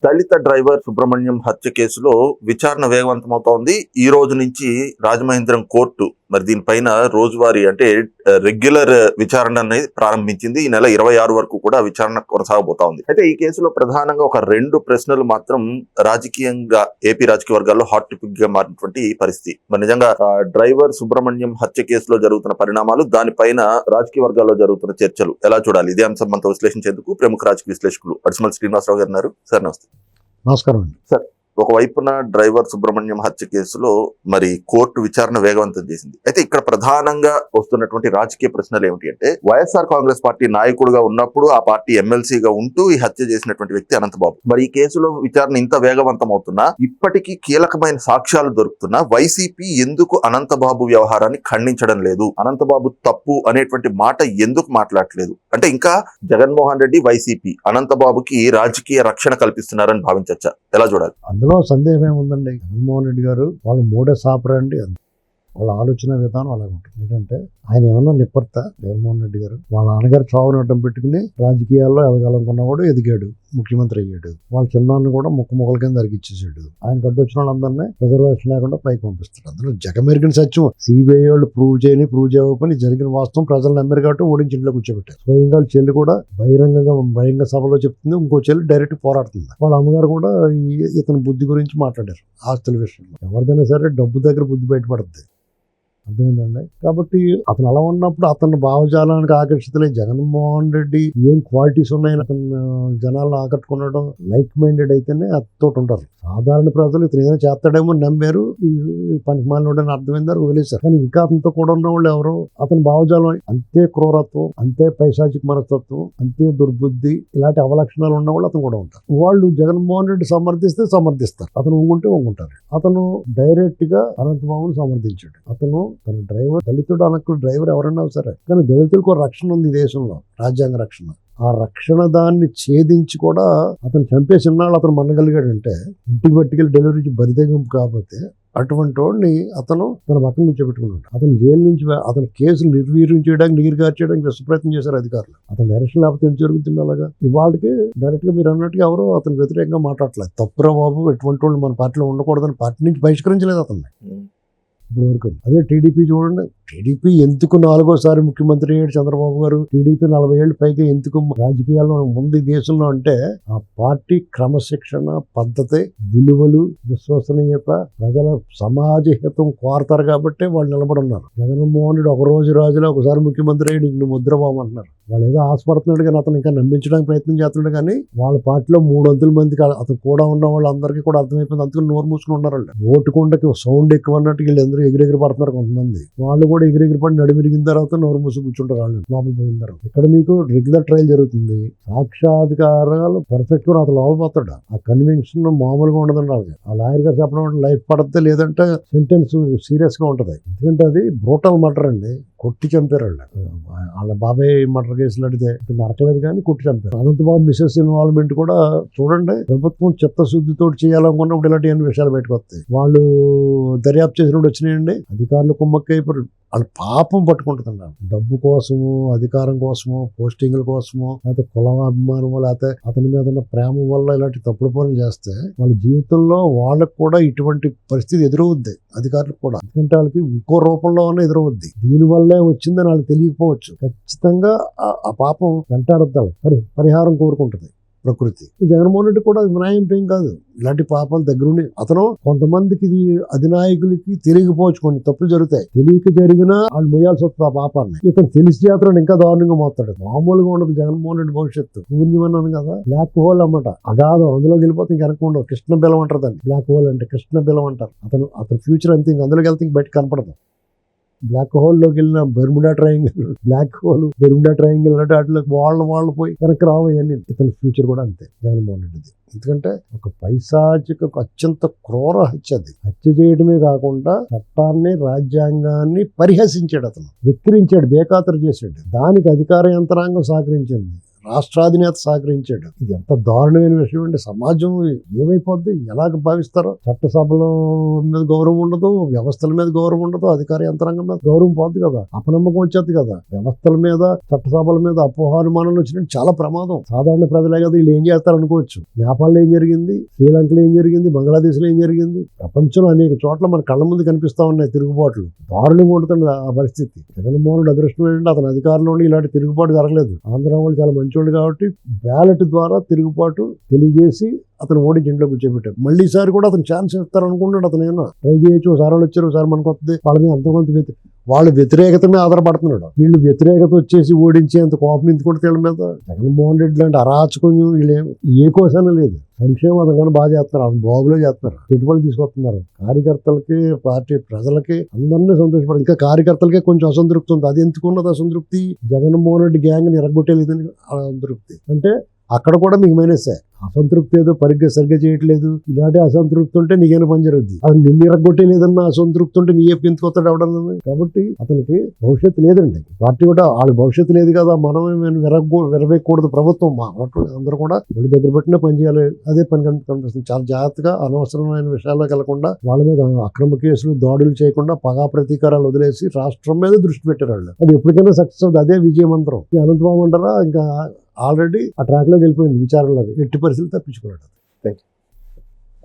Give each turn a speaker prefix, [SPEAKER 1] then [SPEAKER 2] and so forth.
[SPEAKER 1] దళిత driver Subrahmanyam హత్య కేసులో విచారణ వేగవంతమవుతోంది. ఈ రోజు నుంచి రాజమహేంద్రం కోర్టు మరి దీనిపైన రోజువారీ అంటే రెగ్యులర్ విచారణ అనేది ప్రారంభించింది. ఈ నెల 26 వరకు కూడా విచారణ కొనసాగబోతా ఉంది. అయితే ఈ కేసులో ప్రధానంగా ఒక 2 ప్రశ్నలు మాత్రం రాజకీయంగా ఏపీ రాజకీయ వర్గాల్లో హాట్ టాపిక్ గా మారినటువంటి పరిస్థితి. మరి నిజంగా డ్రైవర్ సుబ్రహ్మణ్యం హత్య కేసులో జరుగుతున్న పరిణామాలు, దానిపైన రాజకీయ వర్గాల్లో జరుగుతున్న చర్చలు ఎలా చూడాలి? ఇదే అంశం మనతో విశ్లేషించేందుకు ప్రముఖ రాజకీయ విశ్లేషకులు అడిసిమల్ శ్రీనివాసరావు గారు ఉన్నారు. సార్ నమస్తే.
[SPEAKER 2] నమస్కారం అండి.
[SPEAKER 1] సార్, ఒకవైపున డ్రైవర్ సుబ్రహ్మణ్యం హత్య కేసులో మరి కోర్టు విచారణ వేగవంతం చేసింది. అయితే ఇక్కడ ప్రధానంగా వస్తున్నటువంటి రాజకీయ ప్రశ్నలు ఏమిటి అంటే, వైఎస్ఆర్ కాంగ్రెస్ పార్టీ నాయకుడుగా ఉన్నప్పుడు ఆ పార్టీ ఎమ్మెల్సీగా ఉంటూ ఈ హత్య చేసినటువంటి వ్యక్తి అనంతబాబు. మరి ఈ కేసులో విచారణ ఇంత వేగవంతం అవుతున్నా, ఇప్పటికీ కీలకమైన సాక్ష్యాలు దొరుకుతున్నా వైసీపీ ఎందుకు అనంతబాబు వ్యవహారాన్ని ఖండించడం లేదు? అనంతబాబు తప్పు అనేటువంటి మాట ఎందుకు మాట్లాడలేదు? అంటే ఇంకా జగన్మోహన్ రెడ్డి, వైసీపీ అనంతబాబుకి రాజకీయ రక్షణ కల్పిస్తున్నారని భావించచ్చా? ఎలా చూడాలి?
[SPEAKER 2] అందులో సందేహం ఏముందండి? జగన్మోహన్ రెడ్డి గారు వాళ్ళ మూడే సాపరండి, వాళ్ళ ఆలోచన విధానం అలాగే ఉంటుంది. ఏంటంటే ఆయన ఏమన్నా నిప్పర్త జగన్మోహన్ రెడ్డి గారు వాళ్ళ నాన్నగారు చావుని అడ్డం పెట్టుకుని రాజకీయాల్లో ఎదగాలనుకున్నవాడు ఎదిగాడు, ముఖ్యమంత్రి అయ్యాడు. వాళ్ళ చిన్నాన్ని కూడా ముక్కల కింద అరిగిచ్చేసాడు. ఆయన గడ్డు వచ్చిన వాళ్ళందరినీ రిజర్వేషన్ లేకుండా పైకి పంపిస్తాడు. అందులో జగమెరిగిన సత్యం. సిబిఐ వాళ్ళు ప్రూవ్ చేయకపోని జరిగిన వాస్తవం ప్రజలు నమ్మారు కాబట్టి ఓడించి ఇంట్లో కూర్చోబెట్టారు. స్వయంగా చెల్లి కూడా బహిరంగ సభలో చెప్తుంది, ఇంకో చెల్లి డైరెక్ట్ పోరాడుతుంది. వాళ్ళ అమ్మగారు కూడా ఇతని బుద్ధి గురించి మాట్లాడారు. ఆస్తుల విషయంలో ఎవరిదైనా సరే డబ్బు దగ్గర బుద్ధి బయటపడుతుంది. అర్థమైందండి. కాబట్టి అతను అలా ఉన్నప్పుడు అతని భావజాలానికి ఆకర్షితులై జగన్మోహన్ రెడ్డి ఏం క్వాలిటీస్ ఉన్నాయని అతను జనాలను ఆకట్టుకున్నాడు. లైక్ మైండెడ్ అయితేనే అతతో ఉంటారు. సాధారణ ప్రజలు ఇతను ఏదైనా చేస్తాడేమో నమ్మారు, ఈ పనికిమాలినోడని అర్థమైందారు, వదిలేశారు. కానీ ఇంకా అతనితో కూడా ఉన్న వాళ్ళు ఎవరు? అతని భావజాలం అంతే క్రూరత్వం, అంతే పైశాచిక మనస్తత్వం, అంతే దుర్బుద్ధి, ఇలాంటి అవలక్షణాలు ఉన్న వాళ్ళు అతను కూడా ఉంటారు. వాళ్ళు జగన్మోహన్ రెడ్డి సమర్థిస్తారు, అతను ఒంగుంటారు. అతను డైరెక్ట్ గా అనంతబాబును సమర్థించాడు. అతను తన డ్రైవర్ దళితుడు అనకులు డ్రైవర్ ఎవరన్నా సరే, కానీ దళితులకు రక్షణ ఉంది దేశంలో, రాజ్యాంగ రక్షణ. ఆ రక్షణ దాన్ని ఛేదించి కూడా అతను చంపేసి ఉన్నాళ్ళు అతను మనగలిగాడంటే, ఇంటికి పట్టుకెళ్ళి డెలివరీకి బరితెగింపు కాకపోతే అటువంటి వాడిని అతను తన పక్కన కూర్చోబెట్టుకున్నాడు. అతను జైలు నుంచి అతను కేసులు నిర్వీర్యం చేయడానికి, నీరు గార్చేయడానికి విశ్వప్రయత్నం చేశారు అధికారులు. అతను డైరెక్షన్ లేకపోతే ఎంత జరుగుతుంది? అలాగా ఇవాళకి డైరెక్ట్ గా మీరు అన్నట్టుగా ఎవరో అతను వ్యతిరేకంగా మాట్లాడలేదు. తప్పురా బాబు, ఎటువంటి వాళ్ళు మన పార్టీలో ఉండకూడదని పార్టీ నుంచి బహిష్కరించలేదు అతన్ని ఇప్పుడు వరకు. అదే టీడీపీ చూడండి, టీడీపీ ఎందుకు 4వ ముఖ్యమంత్రి అయ్యాడు చంద్రబాబు గారు? టీడీపీ 40 ఏళ్ళ పైగా ఎందుకు రాజకీయాల్లో ముందు దేశంలో అంటే, ఆ పార్టీ క్రమశిక్షణ, పద్ధతి, విలువలు, విశ్వసనీయత, ప్రజల సమాజ హితం కోరతారు కాబట్టి వాళ్ళు నిలబడి ఉన్నారు. జగన్మోహన్ రెడ్డి ఒక రోజు రాజులో ఒకసారి ముఖ్యమంత్రి అయ్యాడు, ఇంక ముద్రబాబు అంటున్నారు. వాళ్ళు ఏదో ఆశపడుతున్నాడు కానీ అతను ఇంకా నమ్మించడానికి ప్రయత్నం చేస్తున్నాడు. కానీ వాళ్ళ పార్టీలో 300 మందికి అతను కూడా ఉన్న వాళ్ళందరికీ కూడా అర్థమైపోయింది. అందుకని నోరు మూసుకుని ఉన్నారు. వాళ్ళు ఓటుకుండకి సౌండ్ ఎక్కువ అన్నట్టు వీళ్ళందరూ ఎగిరెగిరి పడుతున్నారు. కొంతమంది వాళ్ళు కూడా ఎగిరెగిరి పడి నడిమిరిగిన తర్వాత నోరు మూసి కూర్చుంటారు. వాళ్ళు లోపల పోయిన తర్వాత ఇక్కడ మీకు రెగ్యులర్ ట్రయల్ జరుగుతుంది. సాక్ష్యాధికారాలు పర్ఫెక్ట్ గా అతను లోపలిపోతాడు. ఆ కన్విక్షన్ మామూలుగా ఉండదండి. ఆ లాయర్ గారు చెప్పడం లైఫ్ పడితే, లేదంటే సెంటెన్స్ సీరియస్ గా ఉంటది. ఎందుకంటే అది బ్రూటల్ మర్డర్ అండి. కొట్టి చంపారు వాళ్ళ బాబాయ్ మర్డర్ కేసులు అడిగితే నరకలేదు కానీ కొట్టి చంపారు. అనంతబాబు మిసెస్ ఇన్వాల్వ్మెంట్ కూడా చూడండి. ప్రభుత్వం చిత్తశుద్ధితో చేయాలనుకున్నప్పుడు ఇలాంటి విషయాలు బయటకు వస్తాయి. వాళ్ళు దర్యాప్తు చేసినప్పుడు వచ్చినాయండి, అధికారులు కుమ్మక్కైపోయారు. వాళ్ళు పాపం పట్టుకుంటున్నారు. డబ్బు కోసము, అధికారం కోసము, పోస్టింగ్ల కోసము, లేకపోతే కులం అభిమానము, లేకపోతే అతని మీద ఉన్న ప్రేమ వల్ల ఇలాంటి తప్పుడు పనులు చేస్తే వాళ్ళ జీవితంలో వాళ్ళకు కూడా ఇటువంటి పరిస్థితి ఎదురవుద్ది. అధికారులకు కూడా, ఎందుకంటే వాళ్ళకి ఇంకో రూపంలో ఉన్న ఎదురవుద్ది. దీనివల్లే వచ్చిందని వాళ్ళకి తెలియకపోవచ్చు. ఖచ్చితంగా ఆ పాపం వెంటాడద్దాలి, పరిహారం కోరుకుంటుంది ప్రకృతి. జగన్మోహన్ రెడ్డి కూడా వినాయింపేం కాదు. ఇలాంటి పాపాలు దగ్గరుండి అతను కొంతమందికి, ఇది అధినాయకులకి తెలియకపోవచ్చు, కొన్ని తప్పులు జరుగుతాయి. తెలియక జరిగినా వాళ్ళు మొయ్యాల్సి వస్తుంది ఆ పాపాన్ని. ఇతను తెలిసి చేతను ఇంకా దారుణంగా మోస్తాడు. మామూలుగా ఉండదు జగన్మోహన్ రెడ్డి భవిష్యత్తు. పూర్ణిమన్నాను కదా, బ్లాక్ హోల్ అన్నమాట. అగాధం, అందులో వెళ్ళిపోతే ఇంక వెనక ఉండదు. కృష్ణ బిలం అంటారు దాన్ని. బ్లాక్ హోల్ అంటే కృష్ణ బిలం అంటారు. అతను ఫ్యూచర్ అంతే, ఇంక అందులోకి వెళ్తే ఇంక బయట కనపడదు. బ్లాక్ హోల్లోకి వెళ్ళిన Bermuda triangle, black hole, Bermuda triangle అంటే వాటిలోకి వాళ్ళు పోయి వెనక్కి రావని. ఇతని ఫ్యూచర్ కూడా అంతే జగన్మోహన్ రెడ్డిది. ఎందుకంటే ఒక పైశాచిక, అత్యంత క్రూర హత్య. అది హత్య చేయడమే కాకుండా చట్టాన్ని, రాజ్యాంగాన్ని పరిహసించాడు. అతను విక్రించాడు, బేఖాతరు చేశాడు. దానికి అధికార యంత్రాంగం సహకరించింది. రాష్ట్రాధినేత సహకరించాడు. ఇది ఎంత దారుణమైన విషయం అంటే సమాజం ఏమైపోద్ది, ఎలాగ భావిస్తారో. చట్టసభల మీద గౌరవం ఉండదు, వ్యవస్థల మీద గౌరవం ఉండదు, అధికార యంత్రాంగం మీద గౌరవం పోద్ది కదా, అపనమ్మకం వచ్చేది కదా. వ్యవస్థల మీద చట్టసభల మీద అపోహానుమానాలు వచ్చినట్టు చాలా ప్రమాదం. సాధారణ ప్రజలే కదా వీళ్ళు ఏం చేస్తారు అనుకోవచ్చు. నేపాల్లో ఏం జరిగింది, శ్రీలంకలో ఏం జరిగింది, బంగ్లాదేశ్లో ఏం జరిగింది, ప్రపంచంలో అనేక చోట్ల మన కళ్ళ ముందు కనిపిస్తా ఉన్నాయి తిరుగుబాట్లు. దారుణంగా ఉంటుంది ఆ పరిస్థితి. జగన్మోహన్ రెడ్డి అదృష్టం ఏంటంటే అతని అధికారంలో ఉండి ఇలాంటి తిరుగుబాటు జరగలేదు. ఆంధ్ర వాళ్ళు చాలా మంచోళ్ళు కాబట్టి బ్యాలెట్ ద్వారా తిరుగుబాటు తెలియజేసి అతను ఓడించి ఇంట్లో కూర్చోబెట్టారు. మళ్ళీ ఈసారి కూడా అతను ఛాన్స్ ఇస్తారు అనుకుంటాడు. అతను ఏమన్నా ట్రై చేయొచ్చు, ఒకసారి వాళ్ళు వచ్చారు, ఒకసారి మనకు వస్తుంది, వాళ్ళ మీద అంత వాళ్ళు వ్యతిరేకత మీద ఆధారపడుతున్నాడు. వీళ్ళు వ్యతిరేకత వచ్చేసి ఓడించేంత కోపం ఎందుకుంటే వీళ్ళ మీద. జగన్మోహన్ రెడ్డి లాంటి అరాచకం వీళ్ళు ఏ కోసానే లేదు. సంక్షేమం అతను కానీ బాగా చేస్తున్నారు, అతను బాగులో చేస్తున్నారు, పెట్టుబడులు తీసుకొస్తున్నారు. కార్యకర్తలకి, పార్టీ ప్రజలకి అందరినీ సంతోషపడారు. ఇంకా కార్యకర్తలకే కొంచెం అసంతృప్తి ఉంది. అది ఎందుకున్నది అసంతృప్తి? జగన్మోహన్ రెడ్డి గ్యాంగ్ని ఎరగొట్టేలేదని అసంతృప్తి. అంటే అక్కడ కూడా మీకు మైనసే. అసంతృప్తి ఏదో సరిగ్గా చేయట్లేదు, ఇలాంటి అసంతృప్తి ఉంటే నీకేనా పని జరుగుద్ది. అది నిన్ను ఎరగొట్టేలేదన్న అసంతృప్తి ఉంటే నీ ఎందుకొస్తాడు అవడం. కాబట్టి అతనికి భవిష్యత్తు లేదండి. పార్టీ కూడా వాళ్ళకి భవిష్యత్తు లేదు కదా, మనం విరవేయకూడదు. ప్రభుత్వం మా అందరూ కూడా ఒళ్ళు దగ్గర పెట్టినా పని చేయాలి. అదే పని కనిపిస్తుంది. చాలా జాగ్రత్తగా అనవసరమైన విషయాల్లోకి వెళ్లకుండా, వాళ్ళ మీద అక్రమ కేసులు, దాడులు చేయకుండా, పగా ప్రతీకారాలు వదిలేసి రాష్ట్రం మీద దృష్టి పెట్టారు వాళ్ళు. అది ఎప్పటికైనా సక్సెస్ అవుతుంది. అదే విజయమంత్రం. ఈ అనంతబాబు అంటారా ఇంకా ఆల్రెడీ ఆ ట్రాక్ లోకి వెళ్ళిపోయింది విచారణలో. ఎట్టి పరిస్థితులు తప్పించుకున్నాడు. Thank you.